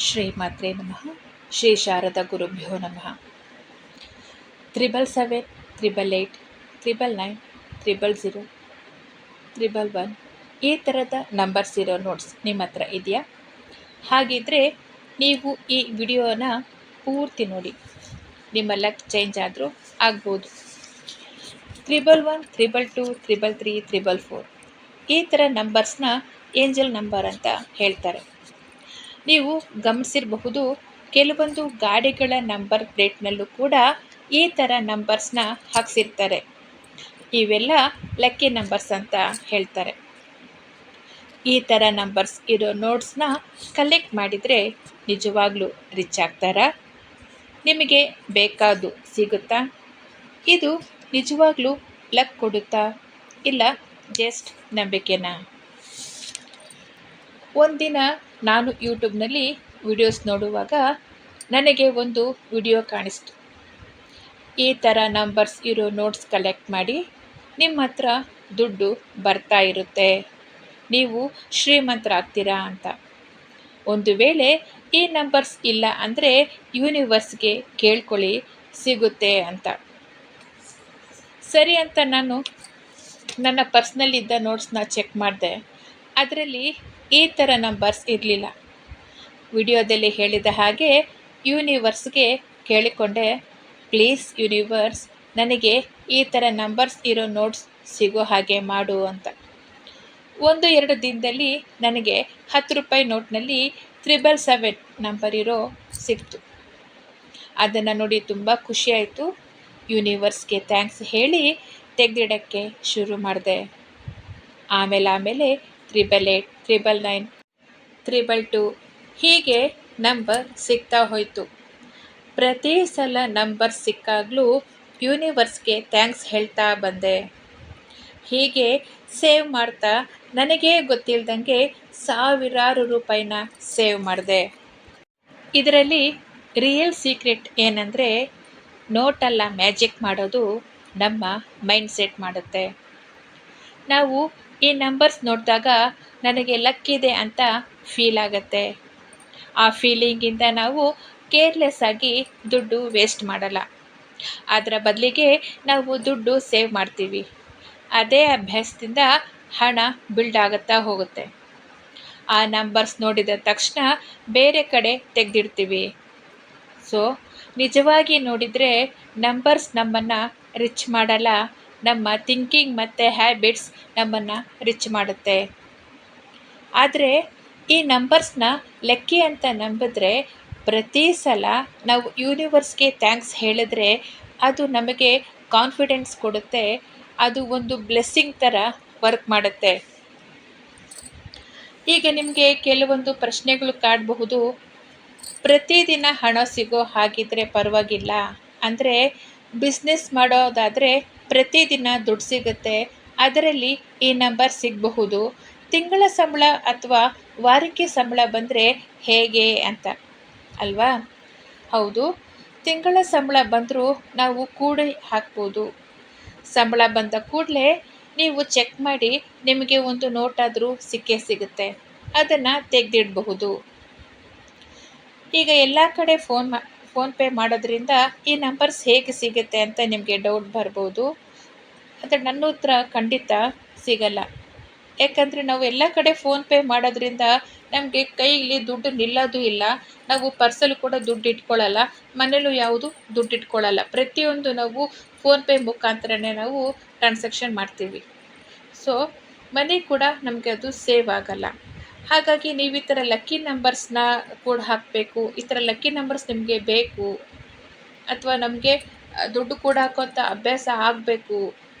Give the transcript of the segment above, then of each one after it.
ಶ್ರೀಮಾತ್ರೇ ನಮಃ. ಶ್ರೀ ಶಾರದಾ ಗುರುಭ್ಯೋ ನಮಃ. 777 888 999 000 ಈ ಥರದ ನಂಬರ್ಸ್ ಇರೋ ನೋಟ್ಸ್ ನಿಮ್ಮ ಹತ್ರ ಇದೆಯಾ? ಹಾಗಿದ್ರೆ ನೀವು ಈ ವಿಡಿಯೋನ ಪೂರ್ತಿ ನೋಡಿ. ನಿಮ್ಮ ಲಕ್ ಚೇಂಜ್ ಆದರೂ ಆಗ್ಬೋದು. 111 222 333 344 ಈ ಥರ ನಂಬರ್ಸ್ನ ಏಂಜಲ್ ನಂಬರ್ ಅಂತ ಹೇಳ್ತಾರೆ. ನೀವು ಗಮನಿಸಿರಬಹುದು, ಕೆಲವೊಂದು ಗಾಡಿಗಳ ನಂಬರ್ ಪ್ಲೇಟ್ನಲ್ಲೂ ಕೂಡ ಈ ಥರ ನಂಬರ್ಸ್ನ ಹಾಕ್ಸಿರ್ತಾರೆ. ಇವೆಲ್ಲ ಲಕ್ಕಿ ನಂಬರ್ಸ್ ಅಂತ ಹೇಳ್ತಾರೆ. ಈ ಥರ ನಂಬರ್ಸ್ ಇರೋ ನೋಟ್ಸ್ನ ಕಲೆಕ್ಟ್ ಮಾಡಿದರೆ ನಿಜವಾಗ್ಲೂ ರಿಚ್ ಆಗ್ತಾರಾ? ನಿಮಗೆ ಬೇಕಾದ್ದು ಸಿಗುತ್ತಾ? ಇದು ನಿಜವಾಗ್ಲೂ ಲಕ್ ಕೊಡುತ್ತಾ, ಇಲ್ಲ ಜಸ್ಟ್ ನಂಬಿಕೆನಾ? ಒಂದಿನ ನಾನು ಯೂಟ್ಯೂಬ್ನಲ್ಲಿ ವಿಡಿಯೋಸ್ ನೋಡುವಾಗ ನನಗೆ ಒಂದು ವಿಡಿಯೋ ಕಾಣಿಸ್ತು. ಈ ಥರ ನಂಬರ್ಸ್ ಇರೋ ನೋಟ್ಸ್ ಕಲೆಕ್ಟ್ ಮಾಡಿ ನಿಮ್ಮ ಹತ್ರ ದುಡ್ಡು ಬರ್ತಾ ಇರುತ್ತೆ, ನೀವು ಶ್ರೀಮಂತರಾಗ್ತೀರಾ ಅಂತ. ಒಂದು ವೇಳೆ ಈ ನಂಬರ್ಸ್ ಇಲ್ಲ ಅಂದರೆ ಯೂನಿವರ್ಸ್ಗೆ ಕೇಳ್ಕೊಳ್ಳಿ, ಸಿಗುತ್ತೆ ಅಂತ. ಸರಿ ಅಂತ ನಾನು ನನ್ನ ಪರ್ಸ್ನಲ್ಲಿದ್ದ ನೋಟ್ಸ್ನ ಚೆಕ್ ಮಾಡಿದೆ. ಅದರಲ್ಲಿ ಈ ಥರ ನಂಬರ್ಸ್ ಇರಲಿಲ್ಲ. ವಿಡಿಯೋದಲ್ಲಿ ಹೇಳಿದ ಹಾಗೆ ಯೂನಿವರ್ಸ್ಗೆ ಕೇಳಿಕೊಂಡೆ, ಪ್ಲೀಸ್ ಯೂನಿವರ್ಸ್, ನನಗೆ ಈ ಥರ ನಂಬರ್ಸ್ ಇರೋ ನೋಟ್ಸ್ ಸಿಗೋ ಹಾಗೆ ಮಾಡು ಅಂತ. 1-2 ದಿನದಲ್ಲಿ ನನಗೆ 10 ರೂಪಾಯಿ ನೋಟ್ನಲ್ಲಿ 777 ನಂಬರ್ ಇರೋ ಸಿಕ್ತು. ಅದನ್ನು ನೋಡಿ ತುಂಬ ಖುಷಿಯಾಯಿತು. ಯೂನಿವರ್ಸ್ಗೆ ಥ್ಯಾಂಕ್ಸ್ ಹೇಳಿ ತೆಗೆದಿಡೋಕ್ಕೆ ಶುರು ಮಾಡಿದೆ. ಆಮೇಲೆ 888, 999, 222 ಹೀಗೆ ನಂಬರ್ ಸಿಗ್ತಾ ಹೋಯಿತು. ಪ್ರತಿ ಸಲ ನಂಬರ್ ಸಿಕ್ಕಾಗಲೂ ಯೂನಿವರ್ಸ್ಗೆ ಥ್ಯಾಂಕ್ಸ್ ಹೇಳ್ತಾ ಬಂದೆ. ಹೀಗೆ ಸೇವ್ ಮಾಡ್ತಾ ನನಗೇ ಗೊತ್ತಿಲ್ಲದಂಗೆ ಸಾವಿರಾರು ರೂಪಾಯಿನ ಸೇವ್ ಮಾಡಿದೆ. ಇದರಲ್ಲಿ ರಿಯಲ್ ಸೀಕ್ರೆಟ್ ಏನಂದರೆ, ನೋಟಲ್ಲ ಮ್ಯಾಜಿಕ್ ಮಾಡೋದು, ನಮ್ಮ ಮೈಂಡ್ ಸೆಟ್ ಮಾಡುತ್ತೆ. ನಾವು ಈ ನಂಬರ್ಸ್ ನೋಡಿದಾಗ ನನಗೆ ಲಕ್ಕಿದೆ ಅಂತ ಫೀಲ್ ಆಗುತ್ತೆ. ಆ ಫೀಲಿಂಗಿಂದ ನಾವು ಕೇರ್ಲೆಸ್ ಆಗಿ ದುಡ್ಡು ವೇಸ್ಟ್ ಮಾಡಲ್ಲ. ಅದರ ಬದಲಿಗೆ ನಾವು ದುಡ್ಡು ಸೇವ್ ಮಾಡ್ತೀವಿ. ಅದೇ ಅಭ್ಯಾಸದಿಂದ ಹಣ ಬಿಲ್ಡ್ ಆಗುತ್ತಾ ಹೋಗುತ್ತೆ. ಆ ನಂಬರ್ಸ್ ನೋಡಿದ ತಕ್ಷಣ ಬೇರೆ ಕಡೆ ತೆಗೆದಿಡ್ತೀವಿ. ಸೊ ನಿಜವಾಗಿ ನೋಡಿದರೆ ನಂಬರ್ಸ್ ನಮ್ಮನ್ನು ರಿಚ್ ಮಾಡಲ್ಲ, ನಮ್ಮ ಥಿಂಕಿಂಗ್ ಮತ್ತು ಹ್ಯಾಬಿಟ್ಸ್ ನಮ್ಮನ್ನು ರಿಚ್ ಮಾಡುತ್ತೆ. ಆದರೆ ಈ ನಂಬರ್ಸ್ನ ಲಕ್ಕಿ ಅಂತ ನಂಬಿದ್ರೆ, ಪ್ರತಿ ಸಲ ನಾವು ಯೂನಿವರ್ಸ್ಗೆ ಥ್ಯಾಂಕ್ಸ್ ಹೇಳಿದ್ರೆ ಅದು ನಮಗೆ ಕಾನ್ಫಿಡೆನ್ಸ್ ಕೊಡುತ್ತೆ. ಅದು ಒಂದು ಬ್ಲೆಸ್ಸಿಂಗ್ ಥರ ವರ್ಕ್ ಮಾಡುತ್ತೆ. ಈಗ ನಿಮಗೆ ಕೆಲವೊಂದು ಪ್ರಶ್ನೆಗಳು ಕಾಡಬಹುದು. ಪ್ರತಿದಿನ ಹಣ ಸಿಗೋ ಹಾಗಿದ್ರೆ ಪರವಾಗಿಲ್ಲ, ಅಂದರೆ ಬಿಸ್ನೆಸ್ ಮಾಡೋದಾದರೆ ಪ್ರತಿದಿನ ದುಡ್ಡು ಸಿಗುತ್ತೆ, ಅದರಲ್ಲಿ ಈ ನಂಬರ್ ಸಿಗಬಹುದು. ತಿಂಗಳ ಸಂಬಳ ಅಥವಾ ವಾರಕ್ಕೆ ಸಂಬಳ ಬಂದರೆ ಹೇಗೆ ಅಂತ ಅಲ್ವಾ? ಹೌದು, ತಿಂಗಳ ಸಂಬಳ ಬಂದರೂ ನಾವು ಕೂಡಿ ಹಾಕ್ಬೋದು. ಸಂಬಳ ಬಂದ ಕೂಡಲೇ ನೀವು ಚೆಕ್ ಮಾಡಿ, ನಿಮಗೆ ಒಂದು ನೋಟಾದರೂ ಸಿಕ್ಕೇ ಸಿಗುತ್ತೆ, ಅದನ್ನು ತೆಗೆದಿಡಬಹುದು. ಈಗ ಎಲ್ಲ ಕಡೆ ಫೋನ್ಪೇ ಮಾಡೋದ್ರಿಂದ ಈ ನಂಬರ್ಸ್ ಹೇಗೆ ಸಿಗುತ್ತೆ ಅಂತ ನಿಮಗೆ ಡೌಟ್ ಬರ್ಬೋದು. ಆದರೆ ನನ್ನ ಉತ್ತರ ಖಂಡಿತ ಸಿಗಲ್ಲ. ಯಾಕಂದರೆ ನಾವು ಎಲ್ಲ ಕಡೆ ಫೋನ್ಪೇ ಮಾಡೋದ್ರಿಂದ ನಮಗೆ ಕೈಯಲ್ಲಿ ದುಡ್ಡು ನಿಲ್ಲೋದು ಇಲ್ಲ. ನಾವು ಪರ್ಸಲ್ಲೂ ಕೂಡ ದುಡ್ಡು ಇಟ್ಕೊಳ್ಳಲ್ಲ, ಮನೇಲೂ ಯಾವುದು ದುಡ್ಡು ಇಟ್ಕೊಳ್ಳಲ್ಲ. ಪ್ರತಿಯೊಂದು ನಾವು ಫೋನ್ಪೇ ಮುಖಾಂತರನೇ ನಾವು ಟ್ರಾನ್ಸಾಕ್ಷನ್ ಮಾಡ್ತೀವಿ. ಸೊ ಮನಿ ಕೂಡ ನಮಗೆ ಅದು ಸೇವ್ ಆಗಲ್ಲ. ಹಾಗಾಗಿ ನೀವು ಈ ಥರ ಲಕ್ಕಿ ನಂಬರ್ಸ್ನ ಕೂಡ ಹಾಕಬೇಕು. ಈ ಥರ ಲಕ್ಕಿ ನಂಬರ್ಸ್ ನಿಮಗೆ ಬೇಕು, ಅಥವಾ ನಮಗೆ ದುಡ್ಡು ಕೂಡ ಹಾಕೋಂಥ ಅಭ್ಯಾಸ ಆಗಬೇಕು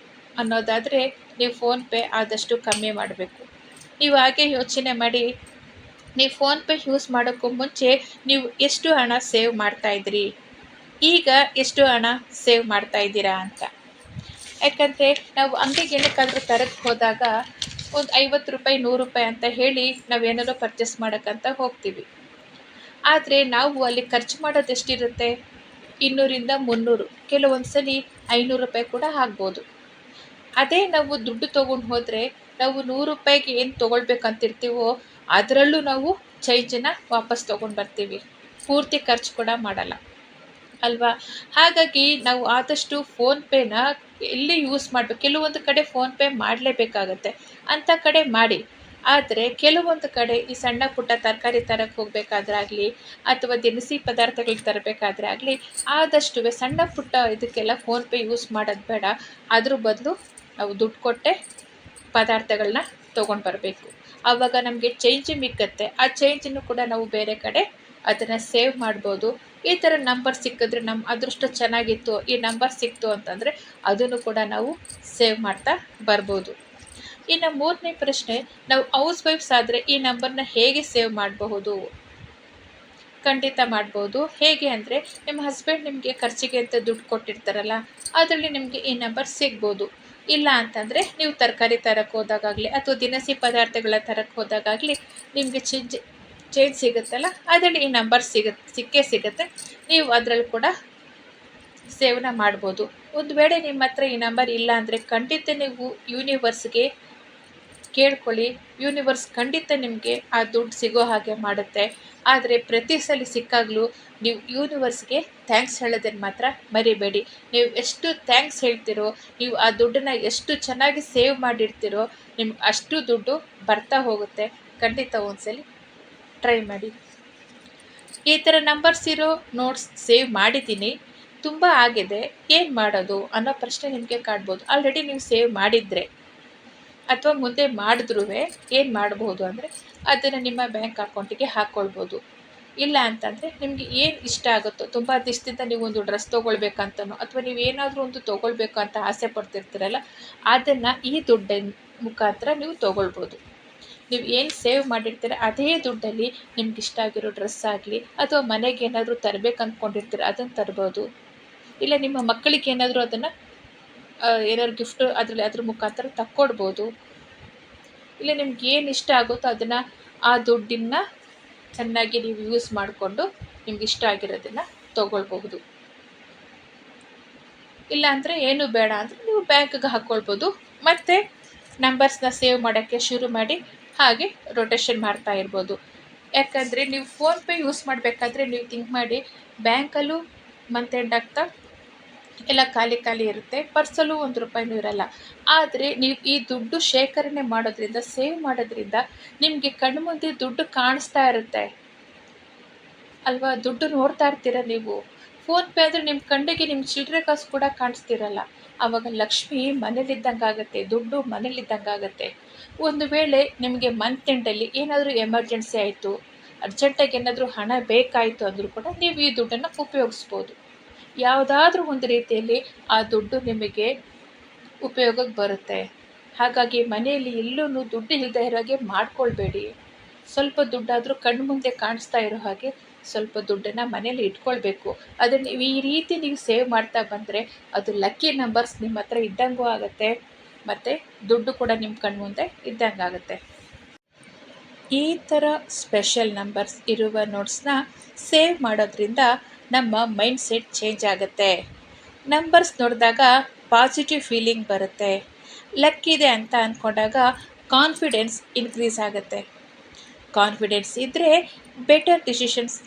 ಅನ್ನೋದಾದರೆ ನೀವು ಫೋನ್ಪೇ ಆದಷ್ಟು ಕಮ್ಮಿ ಮಾಡಬೇಕು. ನೀವು ಹಾಗೆ ಯೋಚನೆ ಮಾಡಿ, ನೀವು ಫೋನ್ಪೇ ಯೂಸ್ ಮಾಡೋಕ್ಕೂ ಮುಂಚೆ ನೀವು ಎಷ್ಟು ಹಣ ಸೇವ್ ಮಾಡ್ತಾಯಿದ್ರಿ, ಈಗ ಎಷ್ಟು ಹಣ ಸೇವ್ ಮಾಡ್ತಾಯಿದ್ದೀರಾ ಅಂತ. ಯಾಕಂದರೆ ನಾವು ಅಂಗಡಿಗೆ ಏನಕ್ಕಾದರೂ ತರಕ್ಕೆ ಹೋದಾಗ ಒಂದು 50 ರೂಪಾಯಿ 100 ರೂಪಾಯಿ ಅಂತ ಹೇಳಿ ನಾವೇನಾದರೂ ಪರ್ಚೇಸ್ ಮಾಡೋಕ್ಕಂತ ಹೋಗ್ತೀವಿ. ಆದರೆ ನಾವು ಅಲ್ಲಿ ಖರ್ಚು ಮಾಡೋದು ಎಷ್ಟಿರುತ್ತೆ? 200-300, ಕೆಲವೊಂದು ಸಲ 500 ರೂಪಾಯಿ ಕೂಡ ಆಗ್ಬೋದು. ಅದೇ ನಾವು ದುಡ್ಡು ತೊಗೊಂಡು ಹೋದರೆ ನಾವು 100 ರೂಪಾಯಿಗೆ ಏನು ತೊಗೊಳ್ಬೇಕಂತಿರ್ತೀವೋ ಅದರಲ್ಲೂ ನಾವು ಚೇಂಜನ್ನು ವಾಪಸ್ ತೊಗೊಂಡು ಬರ್ತೀವಿ. ಪೂರ್ತಿ ಖರ್ಚು ಕೂಡ ಮಾಡಲ್ಲ ಅಲ್ವಾ? ಹಾಗಾಗಿ ನಾವು ಆದಷ್ಟು ಫೋನ್‌ಪೇನ ಎಲ್ಲಿ ಯೂಸ್ ಮಾಡಬೇಕು, ಕೆಲವೊಂದು ಕಡೆ ಫೋನ್‌ಪೇ ಮಾಡಲೇಬೇಕಾಗತ್ತೆ, ಅಂಥ ಕಡೆ ಮಾಡಿ. ಆದರೆ ಕೆಲವೊಂದು ಕಡೆ ಈ ಸಣ್ಣ ಪುಟ್ಟ ತರಕಾರಿ ತರಕ್ಕೆ ಹೋಗಬೇಕಾದ್ರಾಗಲಿ ಅಥವಾ ದಿನಸಿ ಪದಾರ್ಥಗಳು ತರಬೇಕಾದ್ರೆ ಆಗಲಿ ಆದಷ್ಟು ಸಣ್ಣ ಪುಟ್ಟ ಇದಕ್ಕೆಲ್ಲ ಫೋನ್‌ಪೇ ಯೂಸ್ ಮಾಡೋದು ಬೇಡ. ಅದ್ರ ಬದಲು ನಾವು ದುಡ್ಡು ಕೊಟ್ಟೆ ಪದಾರ್ಥಗಳನ್ನ ತೊಗೊಂಡು ಬರಬೇಕು. ಆವಾಗ ನಮಗೆ ಚೇಂಜ್ ಮಿಕ್ಕತ್ತೆ. ಆ ಚೇಂಜನ್ನು ಕೂಡ ನಾವು ಬೇರೆ ಕಡೆ ಅದನ್ನು ಸೇವ್ ಮಾಡ್ಬೋದು. ಈ ಥರ ನಂಬರ್ ಸಿಕ್ಕಿದ್ರೆ ನಮ್ಮ ಅದೃಷ್ಟ ಚೆನ್ನಾಗಿತ್ತು, ಈ ನಂಬರ್ ಸಿಕ್ತು ಅಂತಂದರೆ ಅದನ್ನು ಕೂಡ ನಾವು ಸೇವ್ ಮಾಡ್ತಾ ಬರ್ಬೋದು. ಇನ್ನು ಮೂರನೇ ಪ್ರಶ್ನೆ, ನಾವು ಹೌಸ್ ವೈಫ್ಸ್ ಆದರೆ ಈ ನಂಬರ್ನ ಹೇಗೆ ಸೇವ್ ಮಾಡಬಹುದು? ಖಂಡಿತ ಮಾಡ್ಬೋದು. ಹೇಗೆ ಅಂದರೆ, ನಿಮ್ಮ ಹಸ್ಬೆಂಡ್ ನಿಮಗೆ ಖರ್ಚಿಗೆ ಅಂತ ದುಡ್ಡು ಕೊಟ್ಟಿರ್ತಾರಲ್ಲ, ಅದರಲ್ಲಿ ನಿಮಗೆ ಈ ನಂಬರ್ ಸಿಗ್ಬೋದು. ಇಲ್ಲ ಅಂತಂದರೆ ನೀವು ತರಕಾರಿ ತರಕ್ಕೆ ಹೋದಾಗಲಿ ಅಥವಾ ದಿನಸಿ ಪದಾರ್ಥಗಳ ತರಕ್ಕೆ ಹೋದಾಗಲಿ ನಿಮಗೆ ಚೇಂಜ್ ಸಿಗುತ್ತಲ್ಲ, ಅದರಲ್ಲಿ ಈ ನಂಬರ್ ಸಿಕ್ಕೇ ಸಿಗುತ್ತೆ. ನೀವು ಅದರಲ್ಲಿ ಕೂಡ ಸೇವನೆ ಮಾಡ್ಬೋದು. ಒಂದು ವೇಳೆ ನಿಮ್ಮ ಹತ್ರ ಈ ನಂಬರ್ ಇಲ್ಲ ಅಂದರೆ ಖಂಡಿತ ನೀವು ಯೂನಿವರ್ಸ್ಗೆ ಕೇಳ್ಕೊಳ್ಳಿ. ಯೂನಿವರ್ಸ್ ಖಂಡಿತ ನಿಮಗೆ ಆ ದುಡ್ಡು ಸಿಗೋ ಹಾಗೆ ಮಾಡುತ್ತೆ. ಆದರೆ ಪ್ರತಿ ಸಲ ಸಿಕ್ಕಾಗಲೂ ನೀವು ಯೂನಿವರ್ಸ್ಗೆ ಥ್ಯಾಂಕ್ಸ್ ಹೇಳೋದನ್ನು ಮಾತ್ರ ಮರಿಬೇಡಿ. ನೀವು ಎಷ್ಟು ಥ್ಯಾಂಕ್ಸ್ ಹೇಳ್ತೀರೋ, ನೀವು ಆ ದುಡ್ಡನ್ನು ಎಷ್ಟು ಚೆನ್ನಾಗಿ ಸೇವ್ ಮಾಡಿರ್ತೀರೋ, ನಿಮ್ಗೆ ಅಷ್ಟು ದುಡ್ಡು ಬರ್ತಾ ಹೋಗುತ್ತೆ. ಖಂಡಿತ ಒಂದ್ಸಲಿ ಟ್ರೈ ಮಾಡಿ. ಈ ಥರ ನಂಬರ್ಸ್ ಇರೋ ನೋಟ್ಸ್ ಸೇವ್ ಮಾಡಿದ್ದೀನಿ, ತುಂಬ ಆಗಿದೆ, ಏನು ಮಾಡೋದು ಅನ್ನೋ ಪ್ರಶ್ನೆ ನಿಮಗೆ ಕಾಡ್ಬೋದು. ಆಲ್ರೆಡಿ ನೀವು ಸೇವ್ ಮಾಡಿದರೆ ಅಥವಾ ಮುಂದೆ ಮಾಡಿದ್ರೂ ಏನು ಮಾಡಬಹುದು ಅಂದರೆ ಅದನ್ನು ನಿಮ್ಮ ಬ್ಯಾಂಕ್ ಅಕೌಂಟಿಗೆ ಹಾಕ್ಕೊಳ್ಬೋದು. ಇಲ್ಲ ಅಂತಂದರೆ ನಿಮಗೆ ಏನು ಇಷ್ಟ ಆಗುತ್ತೋ, ತುಂಬ ದಿವಸದಿಂದ ನೀವು ಒಂದು ಡ್ರೆಸ್ ತೊಗೊಳ್ಬೇಕಂತನೋ ಅಥವಾ ನೀವು ಏನಾದರೂ ಒಂದು ತೊಗೊಳ್ಬೇಕು ಅಂತ ಆಸೆ ಪಡ್ತಿರ್ತೀರಲ್ಲ, ಅದನ್ನು ಈ ದುಡ್ಡಿನ ಮುಖಾಂತರ ನೀವು ತೊಗೊಳ್ಬೋದು. ನೀವು ಏನು ಸೇವ್ ಮಾಡಿರ್ತೀರ ಅದೇ ದುಡ್ಡಲ್ಲಿ ನಿಮ್ಗೆ ಇಷ್ಟ ಆಗಿರೋ ಡ್ರೆಸ್ ಆಗಲಿ ಅಥವಾ ಮನೆಗೆ ಏನಾದರೂ ತರಬೇಕು ಅಂದ್ಕೊಂಡಿರ್ತೀರ ಅದನ್ನು ತರ್ಬೋದು. ಇಲ್ಲ ನಿಮ್ಮ ಮಕ್ಕಳಿಗೆ ಏನಾದರೂ ಅದನ್ನು ಏನಾದ್ರು ಗಿಫ್ಟು ಅದ್ರ ಮುಖಾಂತರ ತಕ್ಕೊಡ್ಬೋದು. ಇಲ್ಲ ನಿಮ್ಗೆ ಏನು ಇಷ್ಟ ಆಗುತ್ತೋ ಅದನ್ನು ಆ ದುಡ್ಡನ್ನು ಚೆನ್ನಾಗಿ ನೀವು ಯೂಸ್ ಮಾಡಿಕೊಂಡು ನಿಮ್ಗೆ ಇಷ್ಟ ಆಗಿರೋದನ್ನು ತೊಗೊಳ್ಬಹುದು. ಇಲ್ಲ ಅಂದರೆ ಏನು ಬೇಡ ಅಂದರೆ ನೀವು ಬ್ಯಾಂಕ್ಗೆ ಹಾಕ್ಕೊಳ್ಬೋದು. ಮತ್ತು ನಂಬರ್ಸ್ನ ಸೇವ್ ಮಾಡೋಕ್ಕೆ ಶುರು ಮಾಡಿ ಹಾಗೆ ರೊಟೇಷನ್ ಮಾಡ್ತಾ ಇರ್ಬೋದು. ಯಾಕಂದರೆ ನೀವು ಫೋನ್ಪೇ ಯೂಸ್ ಮಾಡಬೇಕಾದ್ರೆ ನೀವು ಥಿಂಕ್ ಮಾಡಿ, ಬ್ಯಾಂಕಲ್ಲೂ ಮಂತ್ ಎಂಡ್ ಆಗ್ತಾ ಎಲ್ಲ ಖಾಲಿ ಇರುತ್ತೆ, ಪರ್ಸಲ್ಲೂ ₹1 ಇರಲ್ಲ. ಆದರೆ ನೀವು ಈ ದುಡ್ಡು ಶೇಖರಣೆ ಮಾಡೋದ್ರಿಂದ, ಸೇವ್ ಮಾಡೋದ್ರಿಂದ ನಿಮಗೆ ಕಣ್ಮುಂದೆ ದುಡ್ಡು ಕಾಣಿಸ್ತಾ ಇರುತ್ತೆ ಅಲ್ವಾ? ದುಡ್ಡು ನೋಡ್ತಾ ಇರ್ತೀರ ನೀವು. ಫೋನ್ಪೇ ಅಂದರೆ ನಿಮ್ಮ ಕಣ್ಣಿಗೆ ನಿಮ್ಮ ಚಿಲ್ಲರೆ ಕಾಸು ಕೂಡ ಕಾಣಿಸ್ತಿರಲ್ಲ. ಆವಾಗ ಲಕ್ಷ್ಮಿ ಮನೇಲಿದ್ದಂಗೆ ಆಗುತ್ತೆ, ದುಡ್ಡು ಮನೇಲಿದ್ದಂಗೆ ಆಗುತ್ತೆ. ಒಂದು ವೇಳೆ ನಿಮಗೆ ಮಂತ್ ಎಂಡಲ್ಲಿ ಏನಾದರೂ ಎಮರ್ಜೆನ್ಸಿ ಆಯಿತು, ಅರ್ಜೆಂಟಾಗಿ ಏನಾದರೂ ಹಣ ಬೇಕಾಯಿತು ಅಂದರೂ ಕೂಡ ನೀವು ಈ ದುಡ್ಡನ್ನು ಉಪಯೋಗಿಸ್ಬೋದು. ಯಾವುದಾದ್ರೂ ಒಂದು ರೀತಿಯಲ್ಲಿ ಆ ದುಡ್ಡು ನಿಮಗೆ ಉಪಯೋಗಕ್ಕೆ ಬರುತ್ತೆ. ಹಾಗಾಗಿ ಮನೆಯಲ್ಲಿ ಎಲ್ಲೂ ದುಡ್ಡು ಇಲ್ಲದೆ ಇರೋ ಹಾಗೆ ಮಾಡ್ಕೊಳ್ಬೇಡಿ. ಸ್ವಲ್ಪ ದುಡ್ಡಾದರೂ ಕಣ್ಣು ಮುಂದೆ ಕಾಣಿಸ್ತಾ ಇರೋ ಹಾಗೆ ಸ್ವಲ್ಪ ದುಡ್ಡನ್ನು ಮನೇಲಿ ಇಟ್ಕೊಳ್ಬೇಕು. ಅದನ್ನು ಈ ರೀತಿ ನೀವು ಸೇವ್ ಮಾಡ್ತಾ ಬಂದರೆ ಅದು ಲಕ್ಕಿ ನಂಬರ್ಸ್ ನಿಮ್ಮ ಹತ್ರ ಇದ್ದಂಗೂ ಆಗುತ್ತೆ ಮತ್ತು ದುಡ್ಡು ಕೂಡ ನಿಮ್ಮ ಕಣ್ಣು ಮುಂದೆ ಇದ್ದಂಗೆ ಆಗುತ್ತೆ. ಈ ಥರ ಸ್ಪೆಷಲ್ ನಂಬರ್ಸ್ ಇರುವ ನೋಟ್ಸ್ನ ಸೇವ್ ಮಾಡೋದ್ರಿಂದ ನಮ್ಮ ಮೈಂಡ್ ಸೆಟ್ ಚೇಂಜ್ ಆಗುತ್ತೆ. ನಂಬರ್ಸ್ ನೋಡಿದಾಗ ಪಾಸಿಟಿವ್ ಫೀಲಿಂಗ್ ಬರುತ್ತೆ. ಲಕ್ ಇದೆ ಅಂತ ಅಂದ್ಕೊಂಡಾಗ ಕಾನ್ಫಿಡೆನ್ಸ್ ಇನ್ಕ್ರೀಸ್ ಆಗುತ್ತೆ. ಕಾನ್ಫಿಡೆನ್ಸ್ ಇದ್ದರೆ ಬೆಟರ್ ಡಿಸಿಷನ್ಸ್,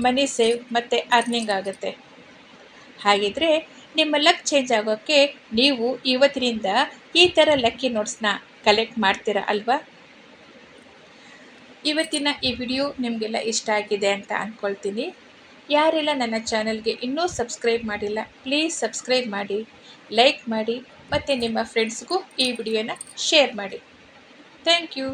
ಮನಿ ಸೇವ್ ಮತ್ತು ಅರ್ನಿಂಗ್ ಆಗುತ್ತೆ. ಹಾಗಿದ್ರೆ ನಿಮ್ಮ ಲಕ್ ಚೇಂಜ್ ಆಗೋಕ್ಕೆ ನೀವು ಇವತ್ತಿನಿಂದ ಈ ಥರ ಲಕ್ಕಿ ನೋಟ್ಸ್ನ ಕಲೆಕ್ಟ್ ಮಾಡ್ತೀರಾ ಅಲ್ವಾ? ಇವತ್ತಿನ ಈ ವಿಡಿಯೋ ನಿಮಗೆಲ್ಲ ಇಷ್ಟ ಆಗಿದೆ ಅಂತ ಅಂದ್ಕೊಳ್ತೀನಿ. ಯಾರೆಲ್ಲ ನನ್ನ ಚಾನಲ್ಗೆ ಇನ್ನೂ ಸಬ್ಸ್ಕ್ರೈಬ್ ಮಾಡಿಲ್ಲ, ಪ್ಲೀಸ್ ಸಬ್ಸ್ಕ್ರೈಬ್ ಮಾಡಿ, ಲೈಕ್ ಮಾಡಿ ಮತ್ತು ನಿಮ್ಮ ಫ್ರೆಂಡ್ಸ್ಗೂ ಈ ವಿಡಿಯೋನ ಶೇರ್ ಮಾಡಿ. Thank you.